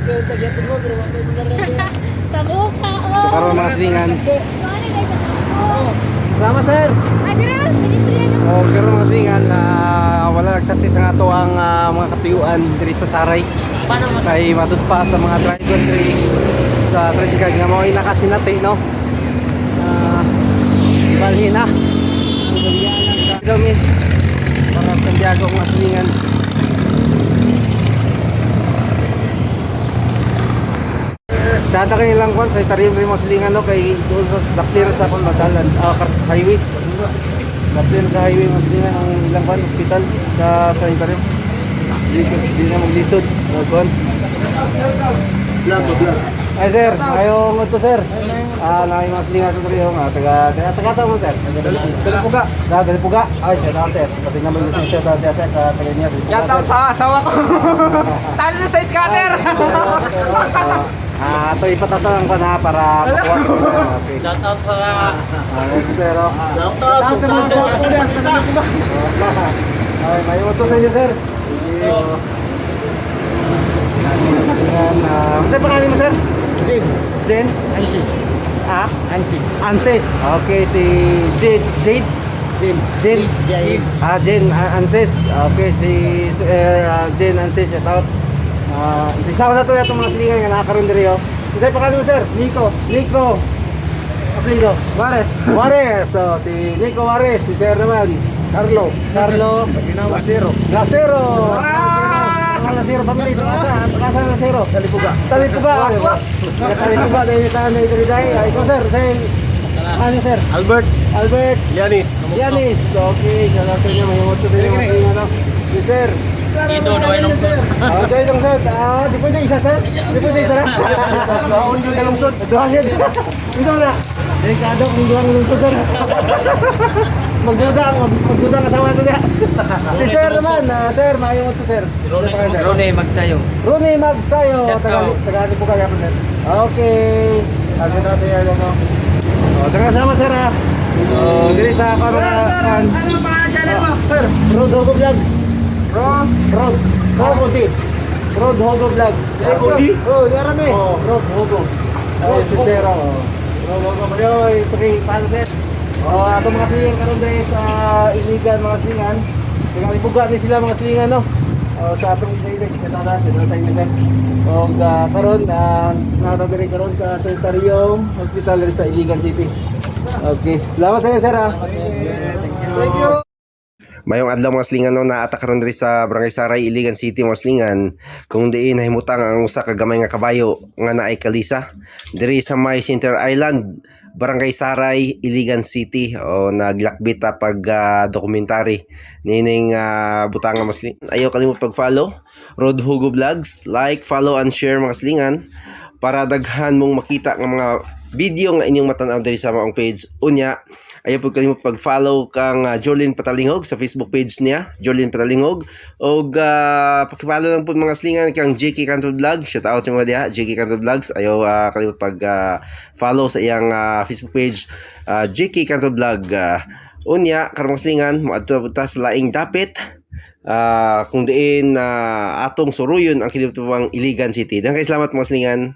Sa mukha, oh. So karon mga silingan. Sorry, guys, sa mukha. Sama sir. Adira, ministry na. O karon mga silingan na wala nagsaksi sa ato ang mga katuyuan diri sa Saray. Paano mo? Kay matud pa sa mga driver diri sa tricycle nga mo nakasinati no. Balhin na. Kami para sa Santiago mga silingan. Tsada kayo lang kwan sa itarim rin mga silingan no kay doon sa daklir sa akong madalan highway. Daklir sa highway mga silingan ang ilang kwan hospital sa itarim. Di na maglisod. Kwan. Vlog. Ay sir, ayaw mo to sir. Nakay mga silingan sa ito nga. Taga sa mo sir. Dalipuga. Dalipuga. Ay sir, sir. Kasi naman yung siya sa taga niya. Shoutout sa asawa ko. Talo na sa scanner. Ito ipatasan ko na para makuha ko. Okay. Shoutout sa Sir. Shoutout sa Ay, may utos sa inyo sir. Ano pangalan mo sir? Jim. Jen? Ansis. Ansis. Anses. Okay, si Jade. Jim. Jen. Jim. Jen Anses. Okay, si Jen Anses. Shout out. Isa ko na ito itong mga silingan nga nakakaroon diri oh. Isa pangalan mo sir? Nico. Apelido? Juarez. So, si Nico Juarez. Si sir naman. Carlo. Lasero. Lasero family. Tukasa Lasero. Talipuga. Was. Talipuga. Dahil ito na ito rin. Ikaw sir. Ano sir? Albert. Yanis. Okay. Shout out sa inyo. May umot sa inyo. Si sir. Ito, Doy Lungsod. Doy Lungsod. Di pwede isa sir? Di pwede isa na? Doon Doy Lungsod. Doon yan. Ito na. Delikado kung doon lungsod sir. Magduda ang asawa ito niya. Si sir naman. Sir, maayong ito sir. Rone Magsayo. Tagali po kaya po sir. Okay. Kasi natin yan ano. Taga-sama sir ha. Dili sa kamaraan. Ano pangalan mo? Sir, Road Hogo Vlog. Road Hogo Vlog. Oh, yarame. Road Hogo. Ay, si Sir. Road Hogo. Mayoy, paano sir? Ato mga silingan karon dahil sa iligan mga silingan. Nagalipuga ni sila mga silingan no. Sa atong isa-isa kita na sa sir. Karon natadiri karon sa Sanitarium Hospital diri sa Iligan City. Okay. Salamat sa inyo sir ha. Thank you. Mayong adlaw mga silingan no naata karon diri sa Barangay Saray, Iligan City mga silingan kung diin nahimutang ang usa ka gamay nga kabayo nga naay kalisa diri sa May Center Island, Barangay Saray, Iligan City o naglakbit pag dokumentary nining butang nga masling. Ayaw kalimot pag-follow Road Hugo Vlogs, like, follow and share mga silingan para daghan mong makita nga mga video nga inyong matan-aw diri sa maong page. Unya ayaw po kalimot pag-follow kang Jolene Patalingog sa Facebook page niya, Jolene Patalingog. O paki-follow lang po mga silingan kang JK Canto Vlog. Shout out sa mga diha, JK Canto Vlogs. Ayaw kalimot pag-follow sa iyang Facebook page, JK Canto Vlog. Unya, karong silingan, maadto ta sa laing dapit. Kung diin atong suruyon ang kinatubang Iligan City. Daghang kay salamat mga silingan.